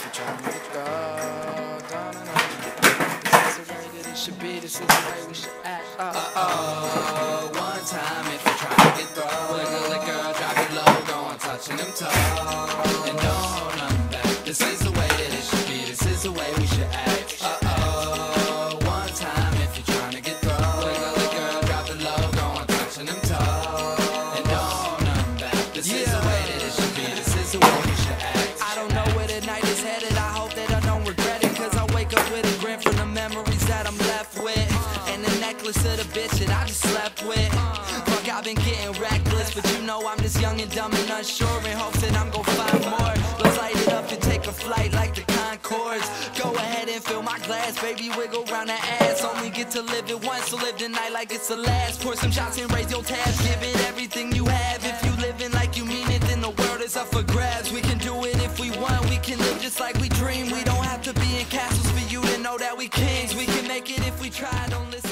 you're trying to get go. This is the way that it should be, this is the way we should act. One time if you're trying to get through, wiggle it, girl, drop it low, go on touching them toes. And don't hold nothing back. This is the way that it should be, this is the way we should act. One time if you're trying to get through, wiggle it, girl, drop it low, go on touching them toes. And don't hold nothing back. This is the way that it should be, this is the way we should act. I don't know where the night is headed, I hope that I don't regret it, cause I wake up with a grin from the memories that I'm left with. And the necklace of the bitch that I just slept with. Fuck, I've been getting reckless, but you know I'm just young and dumb and unsure, in hopes that I'm gon' find more. Let's light it up and take a flight like the Concords. Go ahead and fill my glass, baby, wiggle round the ass. Only get to live it once, so live the night like it's the last. Pour some shots and raise your tabs, give it everything you have. If you living like you mean it, then the world is up for grabs. We can do it if we want, we can live just like we dream. We don't have to be in castles for you to know that we kings. We can make it if we try, don't listen.